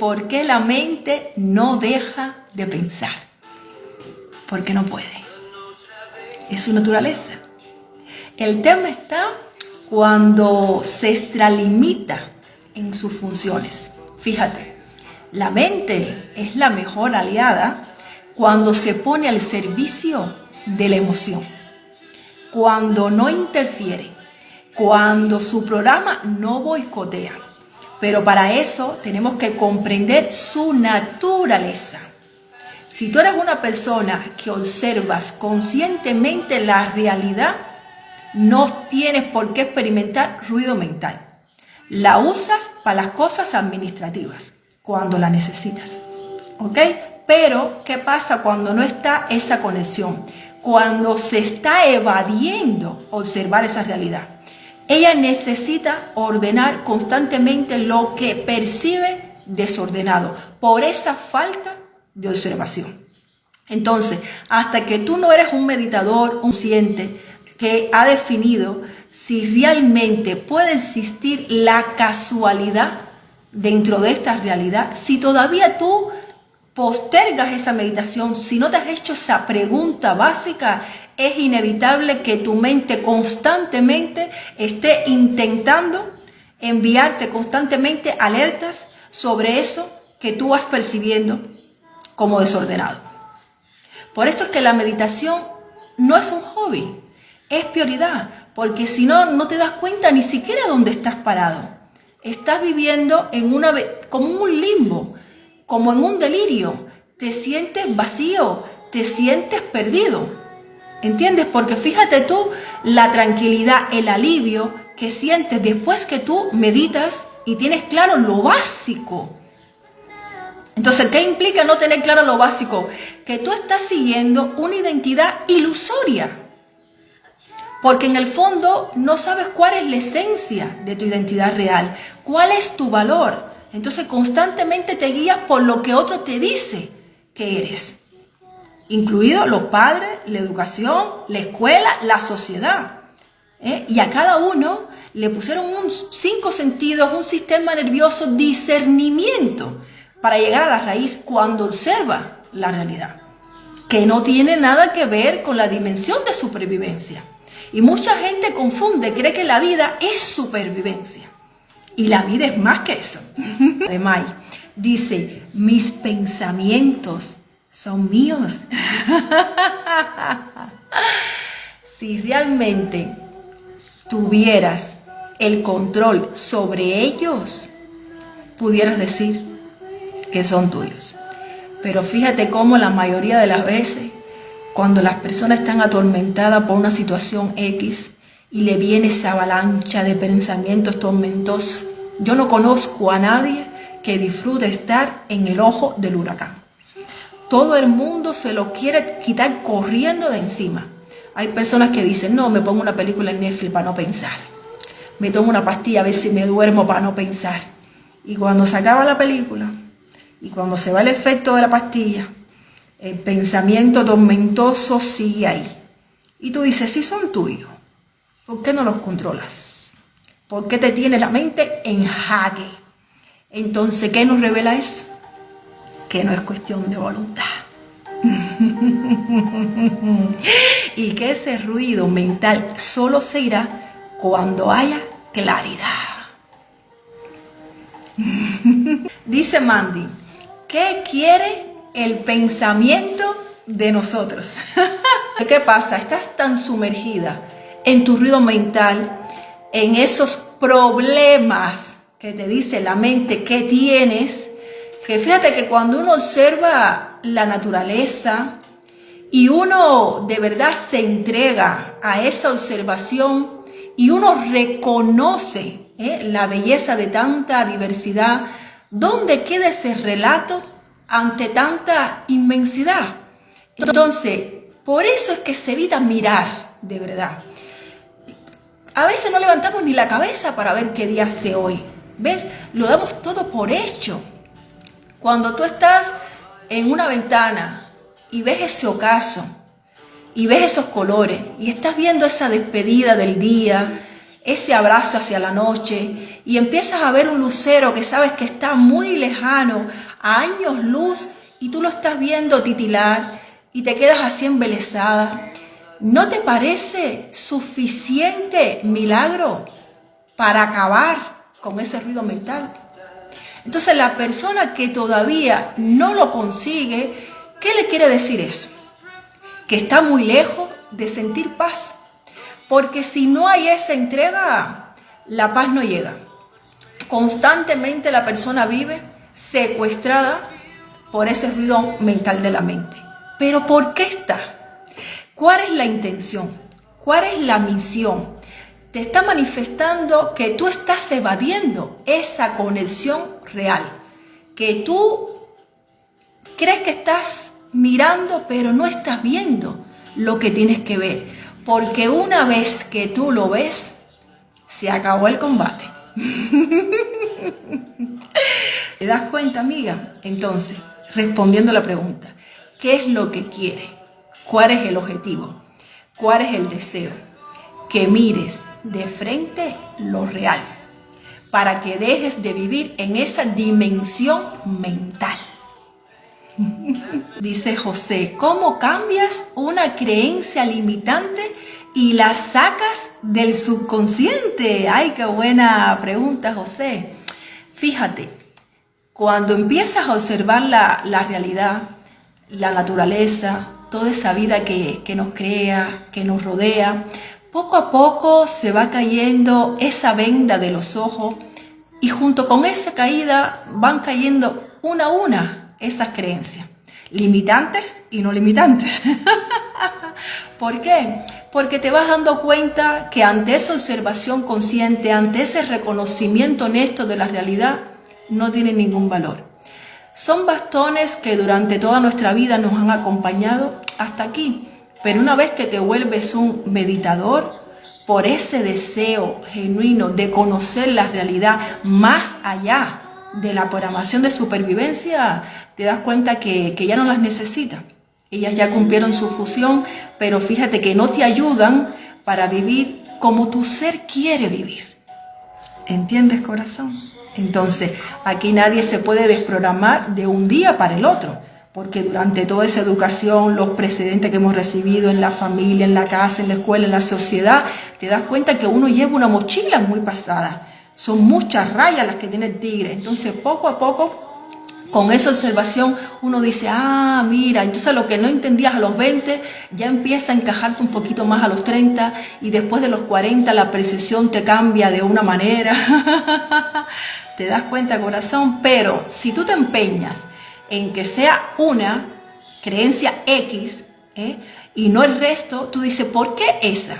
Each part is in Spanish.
por qué la mente no deja de pensar. Porque no puede. Es su naturaleza. El tema está cuando se extralimita en sus funciones. Fíjate, la mente es la mejor aliada cuando se pone al servicio de la emoción, cuando no interfiere, cuando su programa no boicotea. Pero para eso tenemos que comprender su naturaleza. Si tú eres una persona que observas conscientemente la realidad, no tienes por qué experimentar ruido mental. La usas para las cosas administrativas, cuando la necesitas. ¿Ok? Pero, ¿qué pasa cuando no está esa conexión? Cuando se está evadiendo observar esa realidad. Ella necesita ordenar constantemente lo que percibe desordenado por esa falta de observación. Entonces, hasta que tú no eres un meditador consciente que ha definido si realmente puede existir la casualidad dentro de esta realidad, si todavía tú postergas esa meditación, si no te has hecho esa pregunta básica, es inevitable que tu mente constantemente esté intentando enviarte constantemente alertas sobre eso que tú vas percibiendo como desordenado. Por eso es que la meditación no es un hobby, es prioridad, porque si no, no te das cuenta ni siquiera dónde estás parado. Estás viviendo como en un limbo, como en un delirio. Te sientes vacío, te sientes perdido. ¿Entiendes? Porque fíjate tú la tranquilidad, el alivio que sientes después que tú meditas y tienes claro lo básico. Entonces, ¿qué implica no tener claro lo básico? Que tú estás siguiendo una identidad ilusoria. Porque en el fondo no sabes cuál es la esencia de tu identidad real, cuál es tu valor. Entonces constantemente te guías por lo que otro te dice que eres. Incluidos los padres, la educación, la escuela, la sociedad. Y a cada uno le pusieron 5 sentidos, un sistema nervioso, discernimiento, para llegar a la raíz cuando observa la realidad, que no tiene nada que ver con la dimensión de supervivencia. Y mucha gente confunde, cree que la vida es supervivencia. Y la vida es más que eso. Además, dice, mis pensamientos son míos. Si realmente tuvieras el control sobre ellos, pudieras decir que son tuyos. Pero fíjate cómo la mayoría de las veces, cuando las personas están atormentadas por una situación X y le viene esa avalancha de pensamientos tormentosos, yo no conozco a nadie que disfrute estar en el ojo del huracán. Todo el mundo se lo quiere quitar corriendo de encima. Hay personas que dicen, no, me pongo una película en Netflix para no pensar. Me tomo una pastilla a ver si me duermo para no pensar. Y cuando se acaba la película y cuando se va el efecto de la pastilla, el pensamiento tormentoso sigue ahí. Y tú dices, si son tuyos, ¿por qué no los controlas? ¿Por qué te tiene la mente en jaque? Entonces, ¿qué nos revela eso? Que no es cuestión de voluntad. Y que ese ruido mental solo se irá cuando haya claridad. Dice Mandy, ¿qué quiere el pensamiento de nosotros? ¿Qué pasa? Estás tan sumergida en tu ruido mental, en esos problemas que te dice la mente que tienes, que fíjate que cuando uno observa la naturaleza y uno de verdad se entrega a esa observación y uno reconoce la belleza de tanta diversidad, ¿dónde queda ese relato ante tanta inmensidad? Entonces, por eso es que se evita mirar de verdad. A veces no levantamos ni la cabeza para ver qué día hace hoy. ¿Ves? Lo damos todo por hecho. Cuando tú estás en una ventana y ves ese ocaso y ves esos colores y estás viendo esa despedida del día ese abrazo hacia la noche y empiezas a ver un lucero que sabes que está muy lejano, a años luz, y tú lo estás viendo titilar y te quedas así embelesada. ¿No te parece suficiente milagro para acabar con ese ruido mental? Entonces la persona que todavía no lo consigue, ¿qué le quiere decir eso? Que está muy lejos de sentir paz. Porque si no hay esa entrega, la paz no llega. Constantemente la persona vive secuestrada por ese ruido mental de la mente. ¿Pero por qué está? ¿Cuál es la intención? ¿Cuál es la misión? Te está manifestando que tú estás evadiendo esa conexión real. Que tú crees que estás mirando, pero no estás viendo lo que tienes que ver. Porque una vez que tú lo ves, se acabó el combate. ¿Te das cuenta, amiga? Entonces, respondiendo a la pregunta, ¿qué es lo que quiere? ¿Cuál es el objetivo? ¿Cuál es el deseo? Que mires de frente lo real, para que dejes de vivir en esa dimensión mental. Dice José, ¿cómo cambias una creencia limitante y la sacas del subconsciente? Ay, qué buena pregunta, José. Fíjate, cuando empiezas a observar la realidad, la naturaleza, toda esa vida que nos crea, que nos rodea, poco a poco se va cayendo esa venda de los ojos y junto con esa caída van cayendo una a una esas creencias, limitantes y no limitantes. ¿Por qué? Porque te vas dando cuenta que ante esa observación consciente, ante ese reconocimiento honesto de la realidad, no tiene ningún valor. Son bastones que durante toda nuestra vida nos han acompañado hasta aquí, pero una vez que te vuelves un meditador, por ese deseo genuino de conocer la realidad más allá de la programación de supervivencia, te das cuenta que ya no las necesitas. Ellas ya cumplieron su función, pero fíjate que no te ayudan para vivir como tu ser quiere vivir. ¿Entiendes, corazón? Entonces, aquí nadie se puede desprogramar de un día para el otro, porque durante toda esa educación, los precedentes que hemos recibido en la familia, en la casa, en la escuela, en la sociedad, te das cuenta que uno lleva una mochila muy pasada. Son muchas rayas las que tiene el tigre. Entonces, poco a poco, con esa observación, uno dice, ah, mira, entonces lo que no entendías a los 20, ya empieza a encajarte un poquito más a los 30, y después de los 40 la percepción te cambia de una manera. ¿Te das cuenta, corazón? Pero si tú te empeñas en que sea una creencia X, y no el resto, tú dices, ¿por qué esa?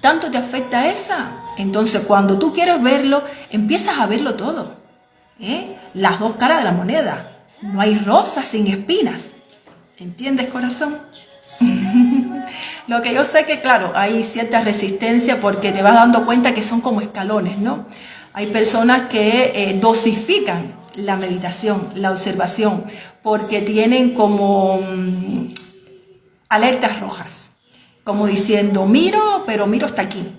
¿Tanto te afecta esa? Entonces, cuando tú quieres verlo, empiezas a verlo todo. Las dos caras de la moneda. No hay rosas sin espinas. ¿Entiendes, corazón? Lo que yo sé que, claro, hay cierta resistencia porque te vas dando cuenta que son como escalones, ¿no? Hay personas que dosifican la meditación, la observación, porque tienen como alertas rojas. Como diciendo, miro, pero miro hasta aquí.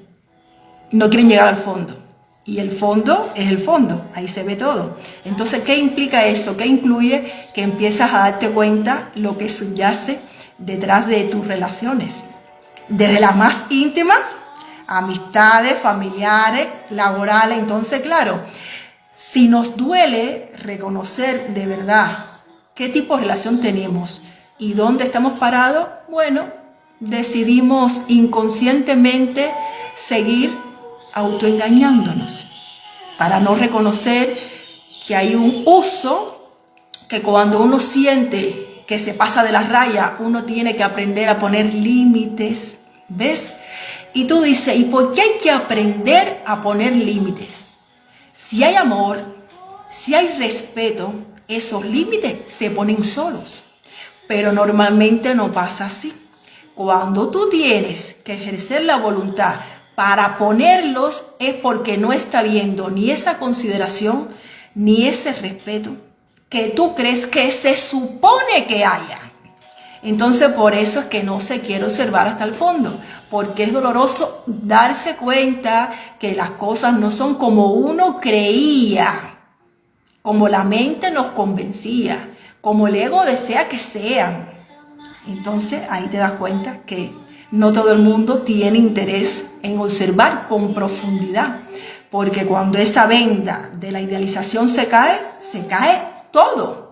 No quieren llegar al fondo. Y el fondo es el fondo, ahí se ve todo. Entonces, ¿qué implica eso? ¿Qué incluye? Que empiezas a darte cuenta lo que subyace detrás de tus relaciones. Desde las más íntimas, amistades, familiares, laborales. Entonces, claro, si nos duele reconocer de verdad qué tipo de relación tenemos y dónde estamos parados, bueno, decidimos inconscientemente seguir autoengañándonos para no reconocer que hay un uso, que cuando uno siente que se pasa de la raya, uno tiene que aprender a poner límites, ¿ves? Y tú dices, ¿y por qué hay que aprender a poner límites? Si hay amor, si hay respeto, esos límites se ponen solos, pero normalmente no pasa así. Cuando tú tienes que ejercer la voluntad para ponerlos es porque no está viendo ni esa consideración, ni ese respeto que tú crees que se supone que haya. Entonces por eso es que no se quiere observar hasta el fondo, porque es doloroso darse cuenta que las cosas no son como uno creía, como la mente nos convencía, como el ego desea que sean. Entonces ahí te das cuenta que no todo el mundo tiene interés en observar con profundidad, porque cuando esa venda de la idealización se cae todo.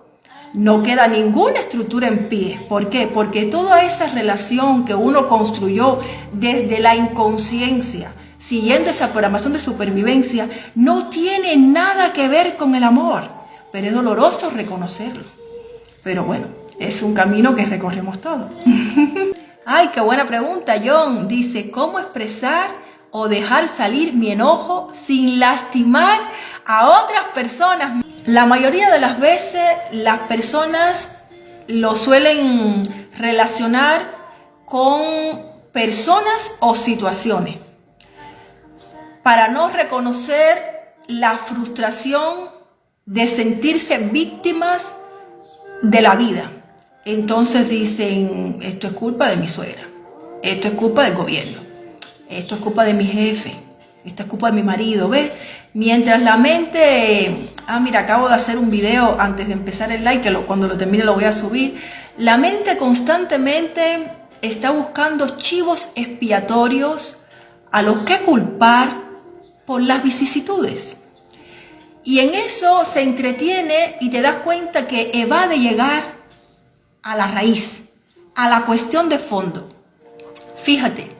No queda ninguna estructura en pie. ¿Por qué? Porque toda esa relación que uno construyó desde la inconsciencia, siguiendo esa programación de supervivencia, no tiene nada que ver con el amor. Pero es doloroso reconocerlo. Pero bueno, es un camino que recorremos todos. Ay, qué buena pregunta, John. Dice, ¿cómo expresar o dejar salir mi enojo sin lastimar a otras personas? La mayoría de las veces las personas lo suelen relacionar con personas o situaciones para no reconocer la frustración de sentirse víctimas de la vida. Entonces dicen, esto es culpa de mi suegra, esto es culpa del gobierno, esto es culpa de mi jefe, esto es culpa de mi marido, ¿ves? Mientras la mente, mira, acabo de hacer un video antes de empezar el live, que cuando lo termine lo voy a subir. La mente constantemente está buscando chivos expiatorios a los que culpar por las vicisitudes. Y en eso se entretiene y te das cuenta que evade llegar a la raíz, a la cuestión de fondo. Fíjate,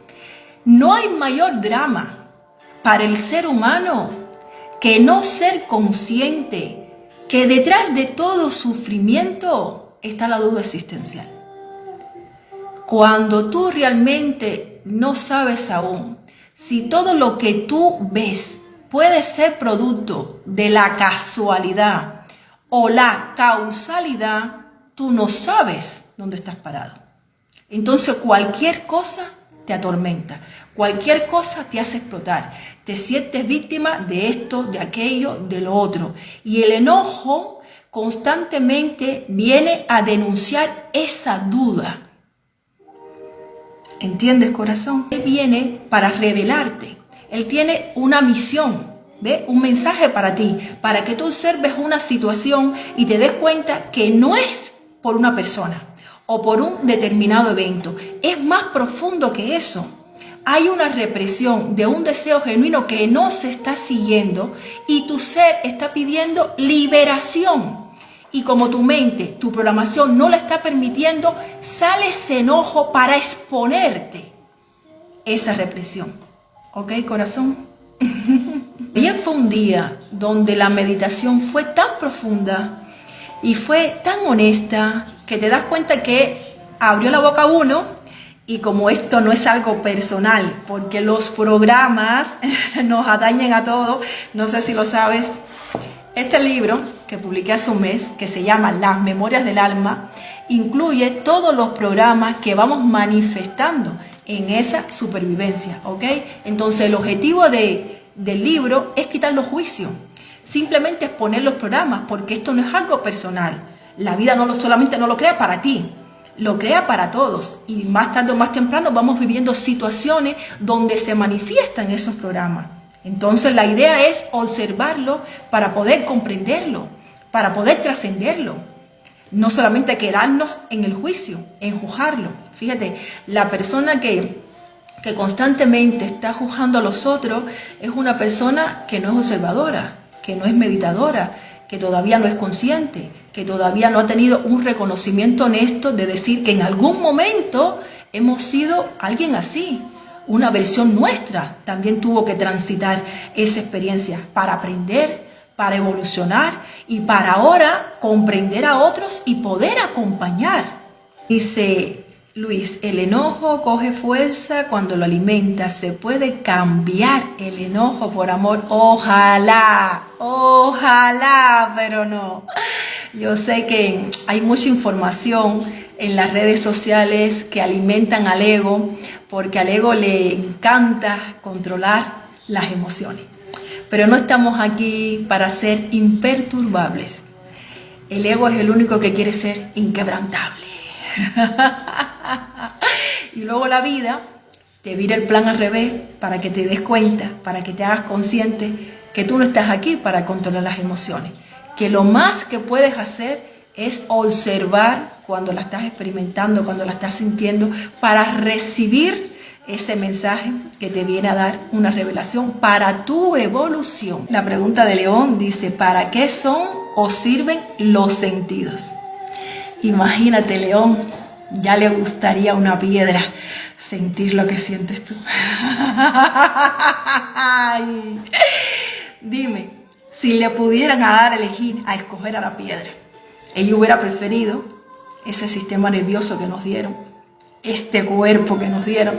no hay mayor drama para el ser humano que no ser consciente que detrás de todo sufrimiento está la duda existencial. Cuando tú realmente no sabes aún si todo lo que tú ves puede ser producto de la casualidad o la causalidad, tú no sabes dónde estás parado. Entonces cualquier cosa te atormenta, cualquier cosa te hace explotar, te sientes víctima de esto, de aquello, de lo otro. Y el enojo constantemente viene a denunciar esa duda. ¿Entiendes, corazón? Él viene para revelarte. Él tiene una misión, ¿ves? Un mensaje para ti, para que tú observes una situación y te des cuenta que no es por una persona o por un determinado evento. Es más profundo que eso. Hay una represión de un deseo genuino que no se está siguiendo y tu ser está pidiendo liberación. Y como tu mente, tu programación no la está permitiendo, sale ese enojo para exponerte esa represión. ¿Ok, corazón? Ayer fue un día donde la meditación fue tan profunda y fue tan honesta que te das cuenta que abrió la boca uno. Y como esto no es algo personal, porque los programas nos atañen a todos, no sé si lo sabes, este libro que publiqué hace un mes, que se llama Las Memorias del Alma, incluye todos los programas que vamos manifestando en esa supervivencia, ¿ok? Entonces el objetivo del libro es quitar los juicios, simplemente exponer los programas, porque esto no es algo personal. La vida solamente no lo crea para ti, lo crea para todos, y más tarde o más temprano vamos viviendo situaciones donde se manifiestan esos programas. Entonces la idea es observarlo para poder comprenderlo, para poder trascenderlo. No solamente quedarnos en el juicio, en juzgarlo. Fíjate, la persona que constantemente está juzgando a los otros es una persona que no es observadora, que no es meditadora, que todavía no es consciente, que todavía no ha tenido un reconocimiento honesto de decir que en algún momento hemos sido alguien así. Una versión nuestra también tuvo que transitar esa experiencia para aprender, para evolucionar y para ahora comprender a otros y poder acompañar. Dice Luis, el enojo coge fuerza cuando lo alimentas. Se puede cambiar el enojo por amor. Ojalá, ojalá, pero no. Yo sé que hay mucha información en las redes sociales que alimentan al ego, porque al ego le encanta controlar las emociones. Pero no estamos aquí para ser imperturbables. El ego es el único que quiere ser inquebrantable. Y luego la vida te vira el plan al revés para que te des cuenta, para que te hagas consciente que tú no estás aquí para controlar las emociones. Que lo más que puedes hacer es observar cuando la estás experimentando, cuando la estás sintiendo, para recibir ese mensaje que te viene a dar una revelación para tu evolución. La pregunta de León dice, ¿para qué son o sirven los sentidos? Imagínate, León, ya le gustaría a una piedra sentir lo que sientes tú. Ay. Dime, si le pudieran dar a elegir, a escoger a la piedra, ella hubiera preferido ese sistema nervioso que nos dieron, este cuerpo que nos dieron,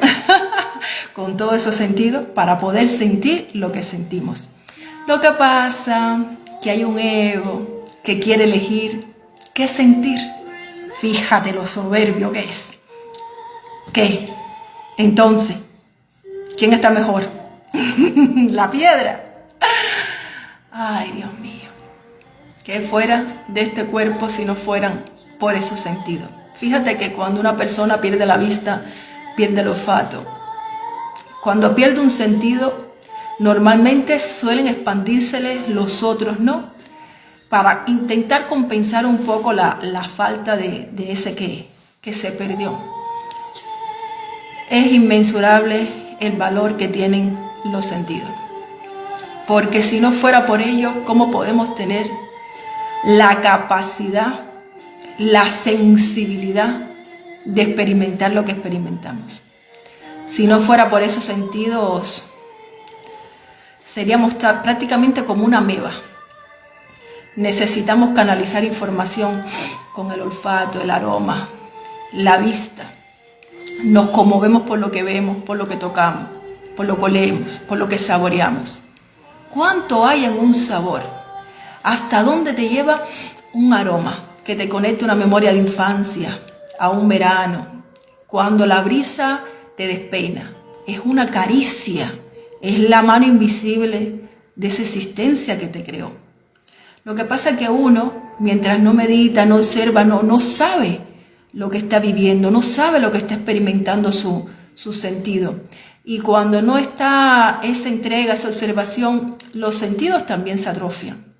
con todos esos sentidos, para poder sentir lo que sentimos. Lo que pasa que hay un ego que quiere elegir qué sentir. Fíjate lo soberbio que es. ¿Qué? Entonces, ¿quién está mejor? La piedra. Ay, Dios mío. Que fuera de este cuerpo si no fueran por esos sentidos. Fíjate que cuando una persona pierde la vista, pierde el olfato. Cuando pierde un sentido, normalmente suelen expandírsele los otros, ¿no? Para intentar compensar un poco la falta de ese que se perdió. Es inmensurable el valor que tienen los sentidos. Porque si no fuera por ello, ¿cómo podemos tener la capacidad, la sensibilidad de experimentar lo que experimentamos? Si no fuera por esos sentidos, seríamos prácticamente como una ameba. Necesitamos canalizar información con el olfato, el aroma, la vista. Nos conmovemos por lo que vemos, por lo que tocamos, por lo que olemos, por lo que saboreamos. ¿Cuánto hay en un sabor? ¿Hasta dónde te lleva un aroma que te conecta a una memoria de infancia, a un verano, cuando la brisa te despeina? Es una caricia, es la mano invisible de esa existencia que te creó. Lo que pasa es que uno, mientras no medita, no observa, no sabe lo que está viviendo, no sabe lo que está experimentando su sentido. Y cuando no está esa entrega, esa observación, los sentidos también se atrofian.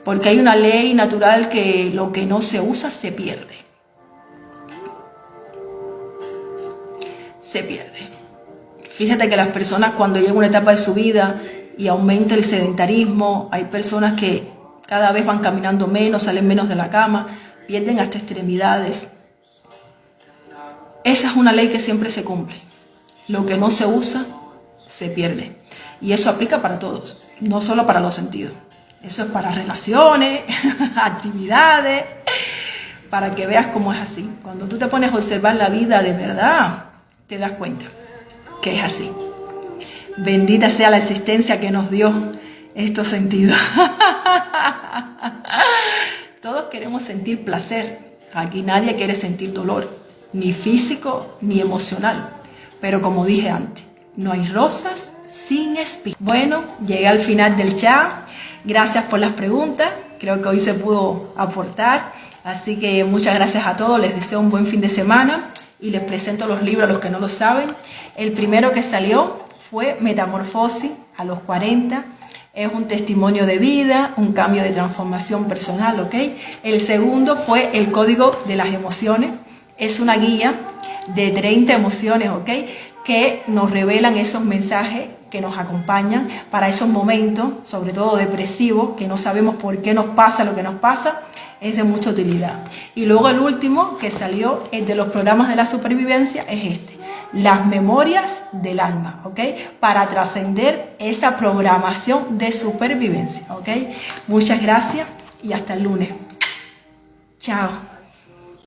Porque hay una ley natural que lo que no se usa se pierde. Se pierde. Fíjate que las personas cuando llega una etapa de su vida y aumenta el sedentarismo, hay personas que cada vez van caminando menos, salen menos de la cama, pierden hasta extremidades. Esa es una ley que siempre se cumple. Lo que no se usa, se pierde. Y eso aplica para todos, no solo para los sentidos. Eso es para relaciones, actividades, para que veas cómo es así. Cuando tú te pones a observar la vida de verdad, te das cuenta que es así. Bendita sea la existencia que nos dio estos sentidos. Todos queremos sentir placer. Aquí nadie quiere sentir dolor, ni físico ni emocional. Pero como dije antes, no hay rosas sin espinas. Bueno, llegué al final del chat. Gracias por las preguntas. Creo que hoy se pudo aportar. Así que muchas gracias a todos. Les deseo un buen fin de semana. Y les presento los libros a los que no lo saben. El primero que salió fue Metamorfosis a los 40. Es un testimonio de vida, un cambio de transformación personal, ¿ok? El segundo fue El Código de las Emociones. Es una guía de 30 emociones, ¿ok? Que nos revelan esos mensajes que nos acompañan para esos momentos, sobre todo depresivos, que no sabemos por qué nos pasa lo que nos pasa, es de mucha utilidad. Y luego el último que salió, el de los programas de la supervivencia, es este. Las memorias del alma, ¿ok? Para trascender esa programación de supervivencia, ¿ok? Muchas gracias y hasta el lunes. Chao.